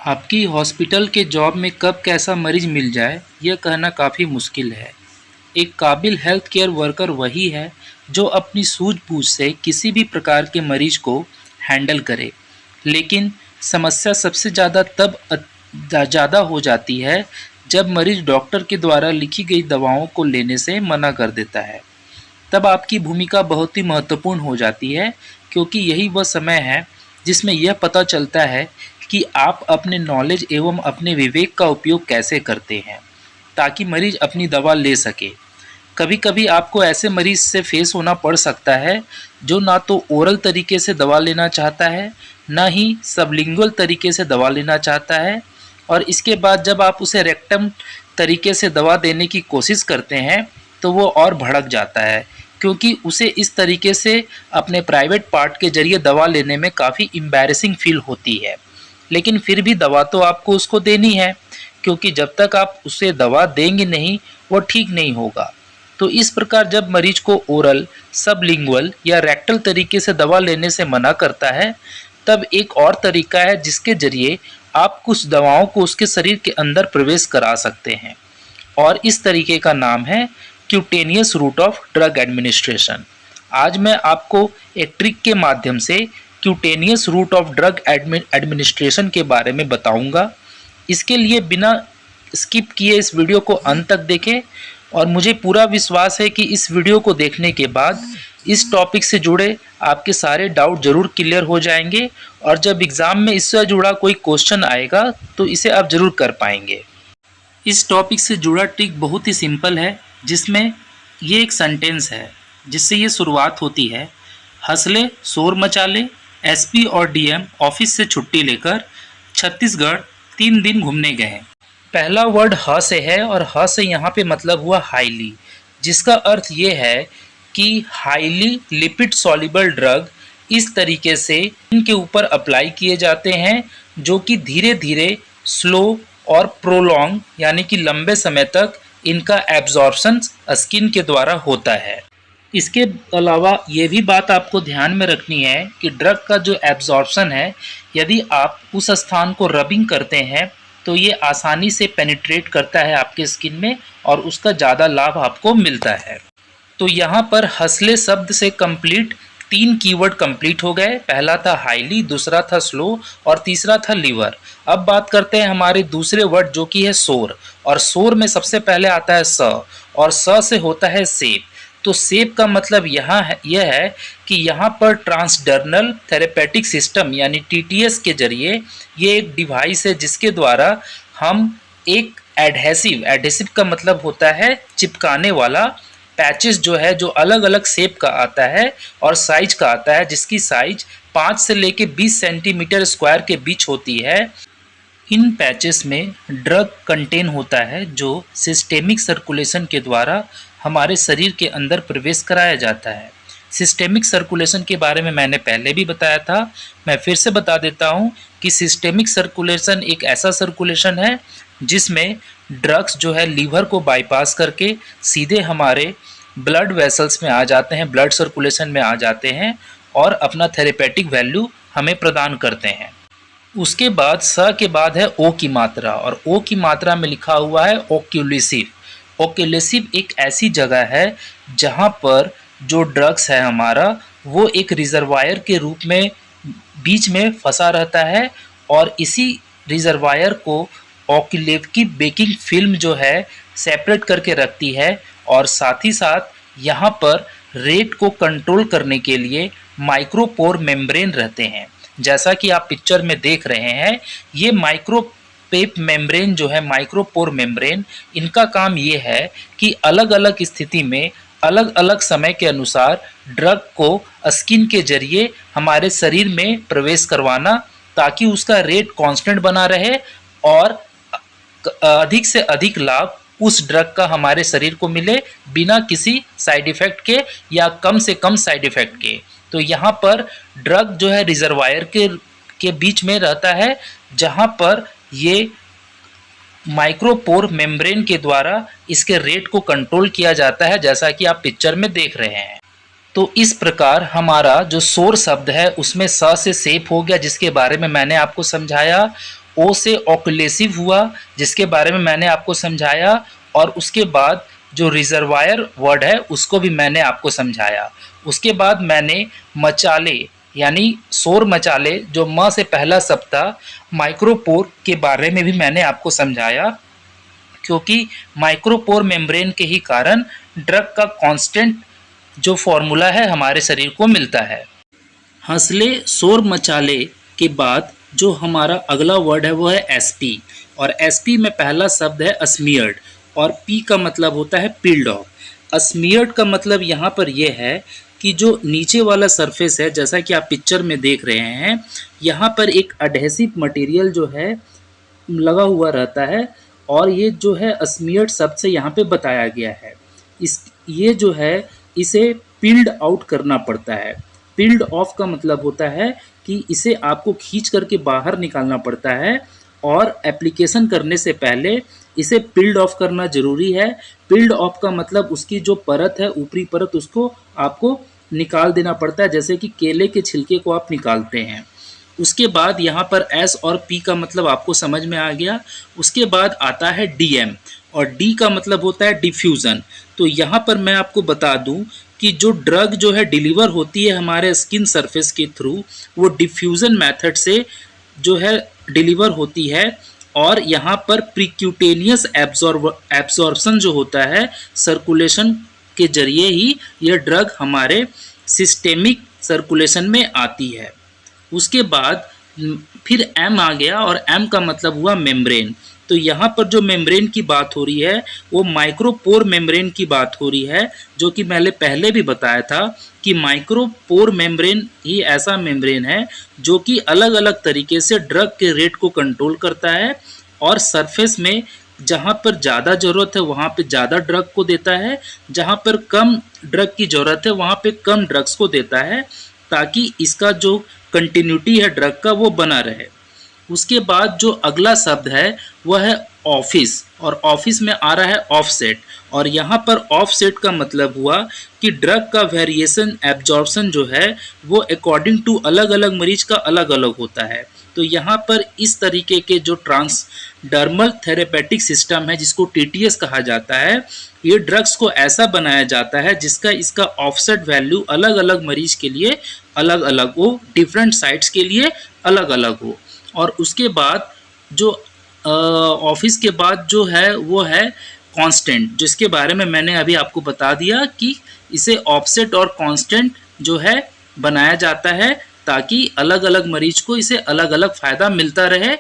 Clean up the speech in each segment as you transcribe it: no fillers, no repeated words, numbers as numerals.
आपकी हॉस्पिटल के जॉब में कब कैसा मरीज मिल जाए, यह कहना काफ़ी मुश्किल है। एक काबिल हेल्थ केयर वर्कर वही है जो अपनी सूझबूझ से किसी भी प्रकार के मरीज को हैंडल करे। लेकिन समस्या सबसे ज़्यादा हो जाती है जब मरीज डॉक्टर के द्वारा लिखी गई दवाओं को लेने से मना कर देता है। तब आपकी भूमिका बहुत ही महत्वपूर्ण हो जाती है, क्योंकि यही वह समय है जिसमें यह पता चलता है कि आप अपने नॉलेज एवं अपने विवेक का उपयोग कैसे करते हैं ताकि मरीज अपनी दवा ले सके। कभी कभी आपको ऐसे मरीज से फेस होना पड़ सकता है जो ना तो ओरल तरीके से दवा लेना चाहता है, ना ही सबलिंगुअल तरीके से दवा लेना चाहता है, और इसके बाद जब आप उसे रेक्टम तरीके से दवा देने की कोशिश करते हैं तो वो और भड़क जाता है, क्योंकि उसे इस तरीके से अपने प्राइवेट पार्ट के जरिए दवा लेने में काफ़ी एम्बैरेसिंग फील होती है। लेकिन फिर भी दवा तो आपको उसको देनी है, क्योंकि जब तक आप उसे दवा देंगे नहीं वो ठीक नहीं होगा। तो इस प्रकार जब मरीज को ओरल, सबलिंगुअल या रेक्टल तरीके से दवा लेने से मना करता है, तब एक और तरीका है जिसके जरिए आप कुछ दवाओं को उसके शरीर के अंदर प्रवेश करा सकते हैं, और इस तरीके का नाम है cutaneous route of drug administration. आज मैं आपको एक ट्रिक के माध्यम से cutaneous route of drug administration के बारे में बताऊंगा। इसके लिए बिना स्किप किए इस वीडियो को अंत तक देखें, और मुझे पूरा विश्वास है कि इस वीडियो को देखने के बाद इस टॉपिक से जुड़े आपके सारे डाउट जरूर क्लियर हो जाएंगे, और जब एग्ज़ाम में इससे जुड़ा कोई क्वेश्चन आएगा तो इसे आप जरूर कर पाएंगे। इस टॉपिक से जुड़ा ट्रिक बहुत ही सिंपल है, जिसमें ये एक सेंटेंस है जिससे ये शुरुआत होती है। हंसले शोर मचा ले, एसपी और डीएम ऑफिस से छुट्टी लेकर छत्तीसगढ़ 3 दिन घूमने गए। पहला वर्ड ह से है, और ह से यहाँ पे मतलब हुआ हाईली, जिसका अर्थ ये है कि हाईली लिपिड सॉल्युबल ड्रग इस तरीके से इनके ऊपर अप्लाई किए जाते हैं जो कि धीरे धीरे, स्लो और प्रोलॉन्ग यानी कि लंबे समय तक इनका एब्जॉर्प्शन स्किन के द्वारा होता है। इसके अलावा ये भी बात आपको ध्यान में रखनी है कि ड्रग का जो एब्जॉर्प्शन है, यदि आप उस स्थान को रबिंग करते हैं तो ये आसानी से पेनिट्रेट करता है आपके स्किन में, और उसका ज़्यादा लाभ आपको मिलता है। तो यहाँ पर हंसले शब्द से कंप्लीट 3 कीवर्ड कंप्लीट हो गए। पहला था हाईली, दूसरा था स्लो और तीसरा था लीवर। अब बात करते हैं हमारे दूसरे वर्ड जो कि है शोर, और शोर में सबसे पहले आता है स, और स से होता है सेप। तो सेप का मतलब यह है कि यहाँ पर ट्रांसडर्नल थेरेपेटिक सिस्टम यानी टीटीएस के जरिए ये एक डिवाइस है जिसके द्वारा हम एक एडहेसिव का मतलब होता है चिपकाने वाला पैचेस जो है, जो अलग अलग शेप का आता है और साइज का आता है, जिसकी साइज 5 से लेके 20 सेंटीमीटर स्क्वायर के बीच होती है। इन पैचेस में ड्रग कंटेन होता है जो सिस्टेमिक सर्कुलेशन के द्वारा हमारे शरीर के अंदर प्रवेश कराया जाता है। सिस्टेमिक सर्कुलेशन के बारे में मैंने पहले भी बताया था, मैं फिर से बता देता हूँ कि सिस्टेमिक सर्कुलेशन एक ऐसा सर्कुलेशन है जिसमें ड्रग्स जो है लीवर को बाईपास करके सीधे हमारे ब्लड वेसल्स में आ जाते हैं, ब्लड सर्कुलेशन में आ जाते हैं, और अपना थेरेपेटिक वैल्यू हमें प्रदान करते हैं। उसके बाद स के बाद है ओ की मात्रा, और ओ की मात्रा में लिखा हुआ है ओक्यूलेसिव। ओक्यूलेसिव एक ऐसी जगह है जहाँ पर जो ड्रग्स है हमारा, वो एक रिजर्वायर के रूप में बीच में फंसा रहता है, और इसी रिजर्वायर को ओक्यूलेव की बेकिंग फिल्म जो है सेपरेट करके रखती है, और साथ ही साथ यहाँ पर रेट को कंट्रोल करने के लिए माइक्रोपोर मेम्ब्रेन रहते हैं। जैसा कि आप पिक्चर में देख रहे हैं, ये माइक्रोपेप मेम्ब्रेन जो है, माइक्रोपोर मेम्ब्रेन, इनका काम ये है कि अलग अलग स्थिति में अलग अलग समय के अनुसार ड्रग को स्किन के जरिए हमारे शरीर में प्रवेश करवाना, ताकि उसका रेट कांस्टेंट बना रहे और अधिक से अधिक लाभ उस ड्रग का हमारे शरीर को मिले, बिना किसी साइड इफ़ेक्ट के या कम से कम साइड इफ़ेक्ट के। तो यहाँ पर ड्रग जो है रिजर्वायर के बीच में रहता है, जहाँ पर ये माइक्रोपोर मेम्ब्रेन के द्वारा इसके रेट को कंट्रोल किया जाता है, जैसा कि आप पिक्चर में देख रहे हैं। तो इस प्रकार हमारा जो शोर शब्द है उसमें स से सेप हो गया, जिसके बारे में मैंने आपको समझाया। ओ से ऑक्लेसिव हुआ, जिसके बारे में मैंने आपको समझाया, और उसके बाद जो रिजर्वायर वर्ड है उसको भी मैंने आपको समझाया। उसके बाद मैंने मचाले यानी शोर मचाले जो म से पहला शब्द था, माइक्रोपोर के बारे में भी मैंने आपको समझाया, क्योंकि माइक्रोपोर मेम्ब्रेन के ही कारण ड्रग का कांस्टेंट जो फॉर्मूला है हमारे शरीर को मिलता है। हंसले शोर मचाले के बाद जो हमारा अगला वर्ड है वो है एसपी, और एसपी में पहला शब्द है अस्मियर्ड, और पी का मतलब होता है पील्ड ऑफ। अस्मियर्ड का मतलब यहाँ पर यह है कि जो नीचे वाला सरफेस है, जैसा कि आप पिक्चर में देख रहे हैं, यहाँ पर एक अडहेसिव मटेरियल जो है लगा हुआ रहता है, और ये जो है अस्मियर्ड शब्द से यहाँ पे बताया गया है। ये जो है इसे पील्ड आउट करना पड़ता है। पील्ड ऑफ का मतलब होता है कि इसे आपको खींच करके बाहर निकालना पड़ता है, और एप्लीकेशन करने से पहले इसे पील्ड ऑफ करना जरूरी है। पील्ड ऑफ का मतलब उसकी जो परत है, ऊपरी परत, उसको आपको निकाल देना पड़ता है, जैसे कि केले के छिलके को आप निकालते हैं। उसके बाद यहाँ पर एस और पी का मतलब आपको समझ में आ गया। उसके बाद आता है डीएम, और डी का मतलब होता है डिफ्यूज़न। तो यहाँ पर मैं आपको बता दूं कि जो ड्रग जो है डिलीवर होती है हमारे स्किन सरफेस के थ्रू, वो डिफ्यूज़न मेथड से जो है डिलीवर होती है, और यहाँ पर प्रीक्यूटेनियस एब्जॉर्प्शन जो होता है सर्कुलेशन के जरिए ही यह ड्रग हमारे सिस्टेमिक सर्कुलेशन में आती है। उसके बाद फिर एम आ गया, और एम का मतलब हुआ मेम्ब्रेन। तो यहाँ पर जो मेम्ब्रेन की बात हो रही है वो माइक्रोपोर मेम्ब्रेन की बात हो रही है, जो कि मैंने पहले भी बताया था कि माइक्रोपोर मेम्ब्रेन ही ऐसा मेम्ब्रेन है जो कि अलग अलग तरीके से ड्रग के रेट को कंट्रोल करता है, और सरफेस में जहाँ पर ज़्यादा ज़रूरत है वहाँ पे ज़्यादा ड्रग को देता है, जहाँ पर कम ड्रग की ज़रूरत है वहाँ पे कम ड्रग्स को देता है, ताकि इसका जो कंटिन्यूटी है ड्रग का वो बना रहे। उसके बाद जो अगला शब्द है वह है ऑफिस, और ऑफिस में आ रहा है ऑफसेट, और यहाँ पर ऑफसेट का मतलब हुआ कि ड्रग का वेरिएशन एब्जॉर्प्शन जो है वो अकॉर्डिंग टू अलग अलग मरीज का अलग अलग होता है। तो यहाँ पर इस तरीके के जो ट्रांसडर्मल थेरेपेटिक सिस्टम है, जिसको टीटीएस कहा जाता है, ये ड्रग्स को ऐसा बनाया जाता है जिसका इसका ऑफसेट वैल्यू अलग अलग मरीज के लिए अलग अलग हो, डिफरेंट साइट्स के लिए अलग अलग हो। और उसके बाद जो ऑफिस के बाद जो है वो है कांस्टेंट, जिसके बारे में मैंने अभी आपको बता दिया कि इसे ऑफसेट और कांस्टेंट जो है बनाया जाता है, ताकि अलग अलग मरीज को इसे अलग अलग फ़ायदा मिलता रहे,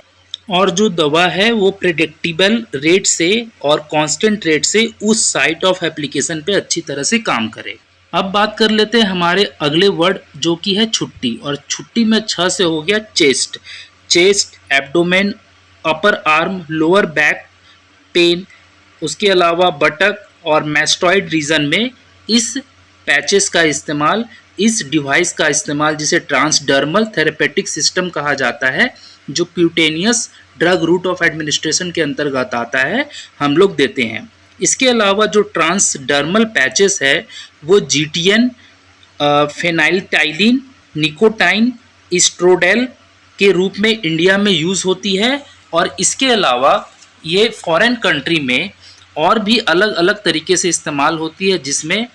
और जो दवा है वो प्रेडिक्टेबल रेट से और कांस्टेंट रेट से उस साइट ऑफ एप्लीकेशन पे अच्छी तरह से काम करे। अब बात कर लेते हैं हमारे अगले वर्ड जो कि है छुट्टी, और छुट्टी में 6 से हो गया chest. Chest, abdomen, upper arm, lower back pain, उसके अलावा बटक और मैस्टॉइड रीजन में इस पैचेस का इस्तेमाल, इस डिवाइस का इस्तेमाल, जिसे ट्रांसडर्मल थेरेपेटिक सिस्टम कहा जाता है, जो cutaneous drug route of administration के अंतर्गत आता है, हम लोग देते हैं। इसके अलावा जो ट्रांसडर्मल पैचेस है वो जीटीएन, फेनाइलटाइलिन, निकोटाइन, स्ट्रोडेल के रूप में इंडिया में यूज़ होती है, और इसके अलावा ये फॉरेन कंट्री में और भी अलग अलग तरीके से इस्तेमाल होती है, जिसमें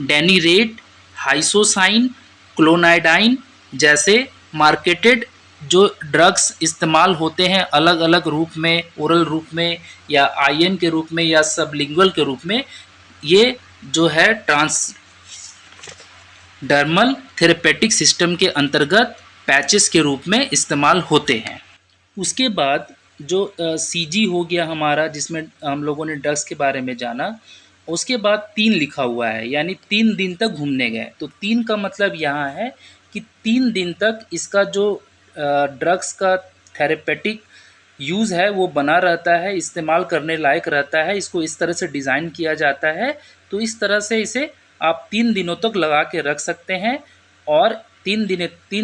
डेनिरेट, हाइसोसाइन, क्लोनाइडाइन जैसे मार्केटेड जो ड्रग्स इस्तेमाल होते हैं अलग अलग रूप में, ओरल रूप में या आईएन के रूप में या सबलिंगुअल के रूप में, ये जो है ट्रांसडर्मल थेरेपेटिक सिस्टम के अंतर्गत पैचेस के रूप में इस्तेमाल होते हैं। उसके बाद जो सीजी हो गया हमारा, जिसमें हम लोगों ने ड्रग्स के बारे में जाना, उसके बाद 3 लिखा हुआ है, यानी 3 दिन तक घूमने गए। तो 3 का मतलब यहाँ है कि 3 दिन तक इसका जो ड्रग्स का थेरेपेटिक यूज़ है वो बना रहता है, इस्तेमाल करने लायक रहता है। इसको इस तरह से डिज़ाइन किया जाता है, तो इस तरह से इसे आप 3 दिनों तक लगा के रख सकते हैं, और 3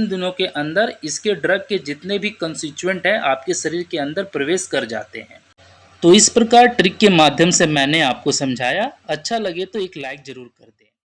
दिनों के अंदर इसके ड्रग के जितने भी कंस्टिट्यूएंट हैं आपके शरीर के अंदर प्रवेश कर जाते हैं। तो इस प्रकार ट्रिक के माध्यम से मैंने आपको समझाया। अच्छा लगे तो एक लाइक ज़रूर कर दें।